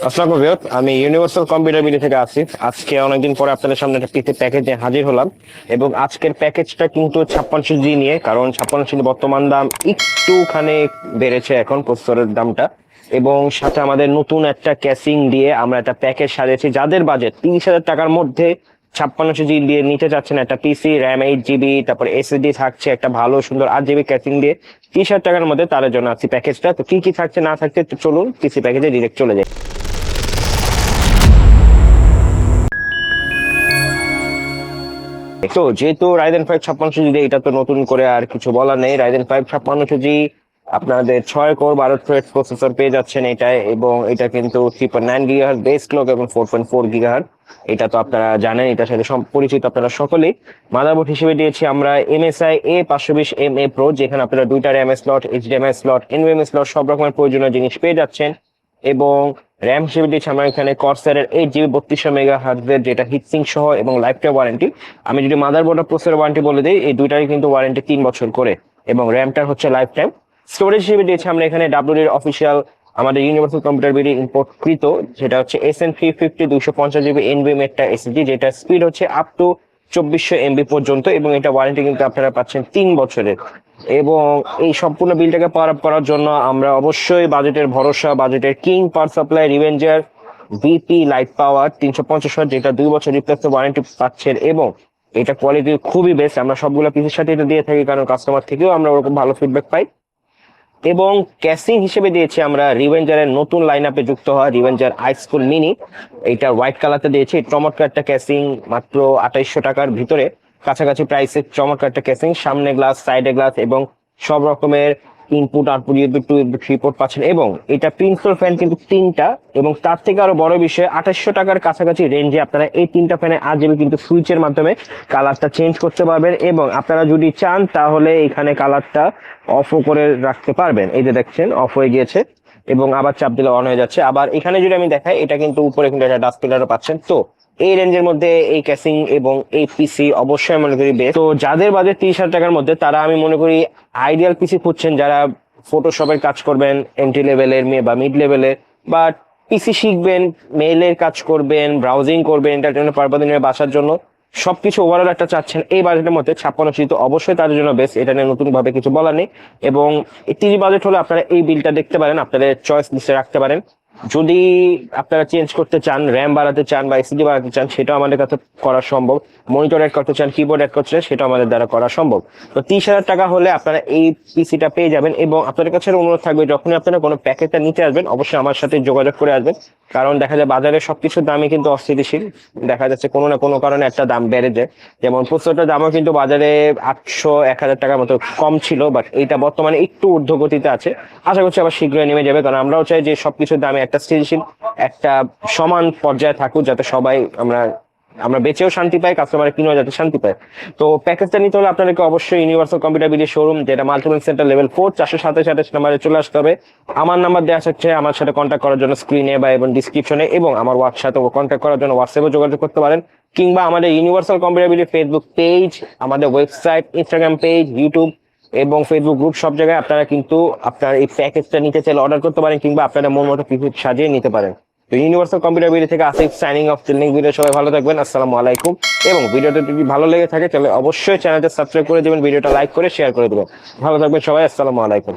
আসসালামু আলাইকুম, আমি ইউনিভার্সাল কম্পিউটার বিডি থেকে আসি। আজকে অনেকদিন পরে আপনাদের সামনে একটা পিসি প্যাকেজ নিয়ে হাজির হলাম এবং আজকের প্যাকেজটা কিন্তু 56 জি নিয়ে, কারণ 56 জি বর্তমান দাম একটুখানি বেড়েছে এখন প্রসেসরের দামটা, এবং সাথে আমাদের নতুন একটা ক্যাসিং দিয়ে আমরা একটা প্যাকেজ সাজিয়েছি। যাদের বাজেট 30,000 টাকার মধ্যে 56 জি দিয়ে নিতে চাচ্ছেন একটা পিসি, র্যাম 8 জিবি, তারপর এসএসডি থাকছে একটা ভালো সুন্দর 8 জিবি ক্যাসিং দিয়ে 30,000 টাকার মধ্যে, তাদের জন্য আছে প্যাকেজটা। তো কি কি থাকছে না থাকছে তো চলুন পিসি প্যাকেজে ডিরেক্ট চলে যাই। তো যেহেতু রাইজেন 5 56 জি, এটা তো নতুন করে আর কিছু বলার নেই। রাইজেন 5 56 জি আপনাদের 6 কোর 12 থ্রেড প্রসেসর পেয়ে যাচ্ছেন এটায়, এবং এটা কিন্তু 3.9 গিগাহার্জ বেস ক্লক এবং 4.4 গিগাহার্জ। এটা তো আপনারা জানেন, এটার সাথে পরিচিত আপনারা সকলেই। মাদারবোর্ড হিসেবে দিয়েছি আমরা MSI A520MA Pro, যেখানে আপনারা দুইটা RAM slot, HDMI slot, NVMe slot সব রকমের প্রয়োজনীয় জিনিস পেয়ে যাচ্ছেন। এবং র্যাম হিসেবে দিয়েছি আমরা এখানে কর্সারের 8 জিবি 3200 মেগাহার্জের, যেটা হিটসিং সহ এবং লাইফ টাইম ওয়ারেন্টি। আমি যদি মাদারবোর্ড আর প্রসেসর ওয়ারেন্টি বলে দিই, এই দুইটারই কিন্তু ওয়ারেন্টি 3 বছর করে, এবং র্যামটার হচ্ছে লাইফ টাইম। স্টোরেজ হিসেবে দিয়েছি আমরা এখানে WD এর অফিসিয়াল আমাদের ইউনিভার্সাল কম্পিউটার বিডি ইম্পোর্ট কৃত, যেটা হচ্ছে SN350 250 GB NVMe একটা এসএসডি, যেটা স্পিড হচ্ছে আপ টু 2400 MB পর্যন্ত, এবং এটা ওয়ারেন্টি কিন্তু আপনারা পাচ্ছেন 3 বছরের। এবং এই সম্পূর্ণ বিলটাকে পাওয়ার আপ করার জন্য আমরা অবশ্যই বাজেটের ভরসা, বাজেটের king power supply revenger VP light power 350 watt, যেটা 2 বছর রিপ্লেস ওয়ারেন্টি পাচ্ছেন, এবং এটা কোয়ালিটি খুবই বেস্ট। আমরা সবগুলো পিসের সাথে এটা দিয়ে থাকি, কারণ কাস্টমার থেকেও আমরা ওরকম ভালো ফিডব্যাক পাই। এবং ক্যাসিং হিসেবে দিয়েছি আমরা রিভেঞ্জারের নতুন লাইন আপে যুক্ত হওয়া রিভেঞ্জার হাইস্কুল মিনি, এটা হোয়াইট কালারতে দিয়েছি। চমৎকার একটা ক্যাসিং, মাত্র 2800 টাকার ভিতরে কাছাকাছি প্রাইসে চমৎকার একটা ক্যাসিং। সামনে গ্লাস, সাইডে গ্লাস, এবং সব রকমের input output USB 2 USB 3 port পাচ্ছেন। এবং এটা প্রিন্সিপাল ফ্যান কিন্তু 3টা, এবং তার থেকে আরো বড় বিষয় 2800 টাকার কাছাকাছি রেঞ্জে আপনারা এই 3টা ফ্যানে 8 GB কিন্তু সুইচের মাধ্যমে কালারটা চেঞ্জ করতে পারবেন, এবং আপনারা যদি চান তাহলে এখানে কালারটা অফও করে রাখতে পারবেন। এই যে দেখছেন অফ হয়ে গিয়েছে, এবং আবার চাপ দিলে অন হয়ে যাচ্ছে। আবার এখানে যদি আমি দেখাই, এটা কিন্তু উপরে কিন্তু একটা ডাস্টবিনারও পাচ্ছেন। তো এই রেঞ্জের মধ্যে এই ক্যাসিং এবং এই পিসি অবশ্যই মনে করি বেস্ট। তো যাদের বাজেট 30,000 টাকার মধ্যে, তারা আমি মনে করি আইডিয়াল পিসি খুঁজছেন, যারা ফটোশপের কাজ করবেন এন্ট্রি লেভেলের বা মিড লেভেলের, বা পিসি শিখবেন, মেইলের কাজ করবেন, ব্রাউজিং করবেন, এন্টারটেনমেন্ট পারপাসে নিয়ে বাসার জন্য সবকিছু ওভারঅল একটা চাচ্ছেন এই বাজেটের মধ্যে 56 তো অবশ্যই তাদের জন্য বেস্ট। এটা নিয়ে নতুন ভাবে কিছু বলার নেই। এবং 30 বাজেট হলে আপনারা এই বিলটা দেখতে পারেন, আপনাদের চয়েস লিস্টে রাখতে পারেন। যদি আপনারা চেঞ্জ করতে চান, র্যাম বাড়াতে চান বা এসএসডি বাড়াতে চান, সেটাও আমাদের কাছে করা সম্ভব। মনিটর অ্যাড করতে চান, কিবোর্ড অ্যাড করতে চান, সেটাও আমাদের দ্বারা করা সম্ভব। তো 30,000 টাকা হলে আপনারা এই পিসিটা পেয়ে যাবেন। এবং আপনাদের কাছে অনুরোধ থাকবে, যখনই আপনারা কোনো প্যাকেজটা নিতে আসবেন, অবশ্যই আমার সাথে যোগাযোগ করে আসবেন, কারণ দেখা যায় বাজারে সবকিছুর দামই কিন্তু অস্থিতিশীল। দেখা যাচ্ছে কোনো না কোনো কারণে একটা দাম বেড়ে যায়। যেমন প্রসেসরটার দামও কিন্তু বাজারে 800-1000 টাকার মতো কম ছিল, বাট এইটা বর্তমানে একটু ঊর্ধ্বগতিতে আছে। আশা করছি আবার শীঘ্রই নেমে যাবে, কারণ আমরাও চাই যে সবকিছুর দামে একটা স্থিতিশীল, একটা সমান পর্যায়ে থাকুক, যাতে সবাই আমরা বেচেও শান্তি পাই, কাস্টমার কিনেও যাতে শান্তি পায়। তো প্যাকেজটা নিতে হলে আপনাদেরকে অবশ্যই ইউনিভার্সাল কম্পিউটার বিডি শোরুম, যেটা মাল্টিপ্লান সেন্টার লেভেল 4, 427 নাম্বারে চলে আসতে হবে। আমার নাম্বার দেওয়া হচ্ছে, আমার সাথে কন্ট্যাক্ট করার জন্য স্ক্রিনে বা এবং ডিসক্রিপশনে, এবং আমার সাথে কন্ট্যাক্ট করার জন্য হোয়াটসঅ্যাপে যোগাযোগ করতে পারেন, কিংবা আমাদের universal computer BD Facebook page, আমাদের ওয়েবসাইট, ইনস্টাগ্রাম পেজ, ইউটিউব এবং ফেসবুক গ্রুপ, সব জায়গায় আপনারা কিন্তু আপনার এই প্যাকেজটা নিতে চাইলে অর্ডার করতে পারেন, কিংবা আপনারা মন মতো কিছু সাজিয়ে নিতে পারেন। তো ইউনিভার্সাল কম্পিউটার বিডি থেকে Asif signing off. Next video সবাই ভালো থাকবেন, আসসালামু আলাইকুম। এবং ভিডিওটা যদি ভালো লেগে থাকে তাহলে অবশ্যই চ্যানেলটা সাবস্ক্রাইব করে দেবেন, ভিডিওটা লাইক করে শেয়ার করে দেবেন। ভালো থাকবেন সবাই, আসসালামু আলাইকুম।